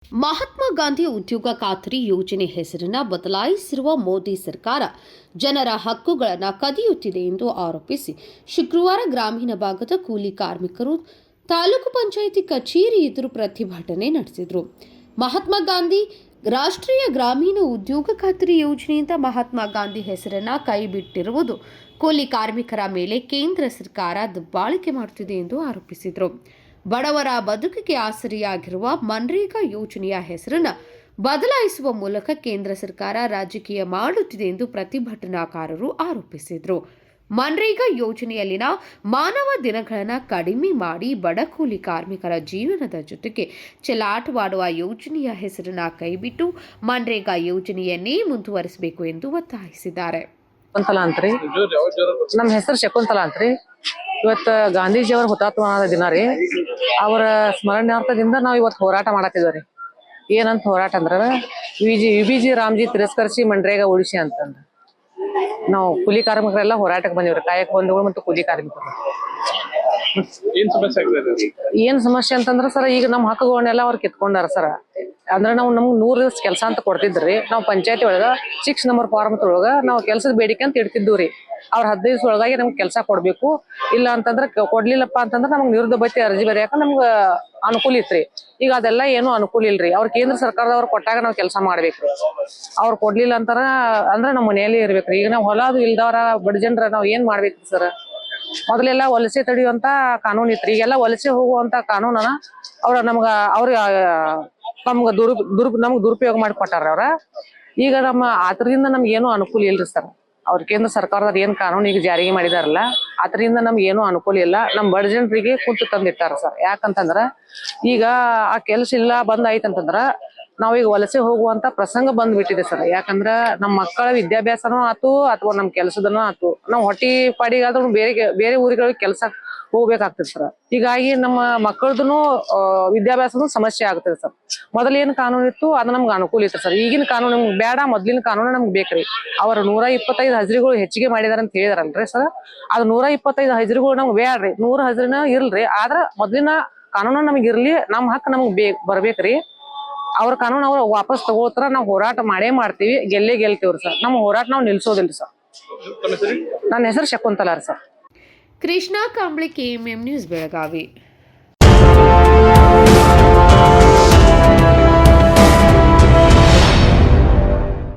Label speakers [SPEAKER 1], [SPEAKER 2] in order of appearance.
[SPEAKER 1] ಮಹಾತ್ಮ ಗಾಂಧಿ ಉದ್ಯೋಗ ಖಾತ್ರಿ ಯೋಜನೆ ಹೆಸರನ್ನು ಬದಲಾಯಿಸಿರುವ ಮೋದಿ ಸರ್ಕಾರ ಜನರ ಹಕ್ಕುಗಳನ್ನು ಕದಿಯುತ್ತಿದೆ ಎಂದು ಆರೋಪಿಸಿ ಶುಕ್ರವಾರ ಗ್ರಾಮೀಣ ಭಾಗದ ಕೂಲಿ ಕಾರ್ಮಿಕರು ತಾಲೂಕು ಪಂಚಾಯಿತಿ ಕಚೇರಿ ಎದುರು ಪ್ರತಿಭಟನೆ ನಡೆಸಿದರು. ಮಹಾತ್ಮ ಗಾಂಧಿ ರಾಷ್ಟ್ರೀಯ ಗ್ರಾಮೀಣ ಉದ್ಯೋಗ ಖಾತ್ರಿ ಯೋಜನೆಯಿಂದ ಮಹಾತ್ಮ ಗಾಂಧಿ ಹೆಸರನ್ನು ಕೈಬಿಟ್ಟಿರುವುದು ಕೂಲಿ ಕಾರ್ಮಿಕರ ಮೇಲೆ ಕೇಂದ್ರ ಸರ್ಕಾರ ದಬ್ಬಾಳಿಕೆ ಮಾಡುತ್ತಿದೆ ಎಂದು ಆರೋಪಿಸಿದರು. ಬಡವರ ಬದುಕಿಗೆ ಆಸರೆಯಾಗಿರುವ ಮನ್ರೇಗಾ ಯೋಜನೆಯ ಹೆಸರನ್ನು ಬದಲಾಯಿಸುವ ಮೂಲಕ ಕೇಂದ್ರ ಸರ್ಕಾರ ರಾಜಕೀಯ ಮಾಡುತ್ತಿದೆ ಎಂದು ಪ್ರತಿಭಟನಾಕಾರರು ಆರೋಪಿಸಿದರು. ಮನ್ರೇಗಾ ಯೋಜನೆಯಲ್ಲಿನ ಮಾನವ ದಿನಗಳನ್ನು ಕಡಿಮೆ ಮಾಡಿ ಬಡ ಕೂಲಿ ಕಾರ್ಮಿಕರ ಜೀವನದ ಜೊತೆಗೆ ಚೆಲ್ಲಾಟವಾಡುವ ಯೋಜನೆಯ ಹೆಸರನ್ನು ಕೈಬಿಟ್ಟು ಮನ್ರೇಗಾ ಯೋಜನೆಯನ್ನೇ ಮುಂದುವರಿಸಬೇಕು ಎಂದು ಒತ್ತಾಯಿಸಿದ್ದಾರೆ.
[SPEAKER 2] ನಮ್ಮ ಹೆಸರು ಶಕುಂತಲಾ ಅಂತ್ರಿ. ಇವತ್ತು ಗಾಂಧೀಜಿಯವರ ಹುತಾತ್ಮವಾದ ದಿನ ರೀ. ಅವರ ಸ್ಮರಣಾರ್ಥದಿಂದ ನಾವು ಇವತ್ತು ಹೋರಾಟ ಮಾಡತ್ತಿದ್ವಿ. ಏನಂತ ಹೋರಾಟ ಅಂದ್ರ ವಿಬಿಜಿ ರಾಮ್ಜಿ ತಿರಸ್ಕರಿಸಿ ಮನ್ರೇಗಾ ಉಳಿಸಿ ಅಂತಂದ್ರೆ ನಾವು ಕೂಲಿ ಕಾರ್ಮಿಕರೆಲ್ಲ ಹೋರಾಟಕ್ಕೆ ಬಂದಿವ್ರಿ. ಕಾಯಕ ಬಂಧುಗಳು ಮತ್ತು ಕೂಲಿ ಕಾರ್ಮಿಕರು. ಏನ್ ಸಮಸ್ಯೆ ಅಂತಂದ್ರ ಸರ್, ಈಗ ನಮ್ಮ ಹಕ್ಕುಗಳನ್ನೆಲ್ಲ ಅವ್ರು ಕಿತ್ಕೊಂಡಾರ ಸರ್. ಅಂದ್ರೆ ನಾವು ನಮ್ಗೆ 100 ದಿವಸ ಕೆಲಸ ಅಂತ ಕೊಡ್ತಿದ್ರಿ. ನಾವು ಪಂಚಾಯತಿ ಒಳಗ 6 ನಂಬರ್ ಫಾರ್ಮ್ ಒಳಗ ನಾವು ಕೆಲಸದ ಬೇಡಿಕೆ ಅಂತ ಇಡ್ತಿದ್ವಿ ರೀ. ಅವ್ರ 15 ದಿವಸ ಒಳಗಾಗಿ ನಮ್ಗೆ ಕೆಲಸ ಕೊಡ್ಬೇಕು, ಇಲ್ಲ ಅಂತಂದ್ರೆ ಕೊಡ್ಲಿಲ್ಲಪ್ಪ ಅಂತಂದ್ರೆ ನಮ್ಗೆ ವಿರುದ್ಧ ಬತ್ತಿ ಅರ್ಜಿ ಬರೆಯಾಕ ನಮ್ಗ ಅನುಕೂಲ ಇತ್ರಿ. ಈಗ ಅದೆಲ್ಲ ಏನು ಅನುಕೂಲ ಇಲ್ರಿ. ಅವ್ರ ಕೇಂದ್ರ ಸರ್ಕಾರದವ್ರು ಕೊಟ್ಟಾಗ ನಾವು ಕೆಲಸ ಮಾಡ್ಬೇಕ್ರಿ. ಅವ್ರು ಕೊಡ್ಲಿಲ್ಲ ಅಂತಾರ ಅಂದ್ರೆ ನಮ್ಮ ಮನೆಯಲ್ಲಿ ಇರ್ಬೇಕ್ರಿ. ಈಗ ನಾವು ಹೊಲದು ಇಲ್ದವ್ರ ಬಡ ಜನರ ನಾವ್ ಏನ್ ಮಾಡ್ಬೇಕ್ರಿ ಸರ್? ಮೊದಲೆಲ್ಲ ವಲಸೆ ತಡೆಯುವಂತ ಕಾನೂನು ಇತ್ರಿ. ಈಗೆಲ್ಲ ವಲಸೆ ಹೋಗುವಂತ ಕಾನೂನನ ನಮ್ಗೆ ದುರುಪಯೋಗ ಮಾಡಿಕೊಟ್ಟಾರ ಅವ್ರ. ಈಗ ಅದರಿಂದ ನಮ್ಗೆ ಏನು ಅನುಕೂಲ ಇಲ್ರಿ ಸರ್. ಅವ್ರ ಕೇಂದ್ರ ಸರ್ಕಾರದ ಏನ್ ಕಾನೂನು ಈಗ ಜಾರಿಗೆ ಮಾಡಿದಾರಲ್ಲ, ಅದರಿಂದ ನಮ್ಗೆ ಏನು ಅನುಕೂಲ ಇಲ್ಲ. ನಮ್ ಬಡ ಜನರಿಗೆ ಕುಂತು ತಂದಿಟ್ಟಾರ ಸರ್. ಯಾಕಂತಂದ್ರ ಈಗ ಆ ಕೆಲ್ಸ ಇಲ್ಲ ಬಂದ್ ಆಯ್ತಂತಂದ್ರ ನಾವೀಗ ವಲಸೆ ಹೋಗುವಂತ ಪ್ರಸಂಗ ಬಂದ್ಬಿಟ್ಟಿದೆ ಸರ್. ಯಾಕಂದ್ರ ನಮ್ಮ ಮಕ್ಕಳ ವಿದ್ಯಾಭ್ಯಾಸನೂ ಆತು ಅಥವಾ ನಮ್ ಕೆಲ್ಸದನೂ ಆತು. ನಾವ್ ಹೊಟ್ಟಿ ಪಾಡಿಗಾದ್ರೂ ಬೇರೆ ಊರುಗಳಿಗೆ ಕೆಲಸ ಹೋಗ್ಬೇಕಾಗ್ತದೆ ಸರ್. ಹೀಗಾಗಿ ನಮ್ಮ ಮಕ್ಕಳದನು ವಿದ್ಯಾಭ್ಯಾಸನೂ ಸಮಸ್ಯೆ ಆಗ್ತದೆ ಸರ್. ಮೊದಲೇನ್ ಕಾನೂನು ಇತ್ತು ಅದು ನಮ್ಗೆ ಅನುಕೂಲ ಇತ್ತು ಸರ್. ಈಗಿನ ಕಾನೂನು ನಮ್ಗೆ ಬೇಡ, ಮೊದ್ಲಿನ ಕಾನೂನು ನಮ್ಗೆ ಬೇಕ್ರಿ. ಅವ್ರ 125 ಹಜರಿಗಳು ಹೆಚ್ಚಿಗೆ ಮಾಡಿದಾರ ಅಂತ ಹೇಳಿದಾರಲ್ರಿ ಸರ್. ಅದು 125 ಹಜರಿಗಳು ನಮ್ಗೆ ಬೇಡ್ರಿ. 100 ಹಜರಿನ ಇರ್ಲ್ರಿ. ಆದ್ರ ಮೊದ್ಲಿನ ಕಾನೂನು ನಮ್ಗೆ ಇರ್ಲಿ. ನಮ್ ಹಕ್ಕು ನಮ್ಗೆ ಬರ್ಬೇಕ್ರಿ. ಅವ್ರ ಕಾನೂನು ಅವ್ರು ವಾಪಸ್ ತಗೋತಾರ. ನಾವು ಹೋರಾಟ ಮಾಡ್ತೀವಿ, ಗೆಲ್ತೀವ್ರಿ ಸರ್. ನಮ್ಮ ಹೋರಾಟ ನಾವು ನಿಲ್ಸೋದಿಲ್ರಿ ಸರ್. ನನ್ನ ಹೆಸರು Shakuntala sir.
[SPEAKER 1] Krishna Kamble, KMM news, Belagavi.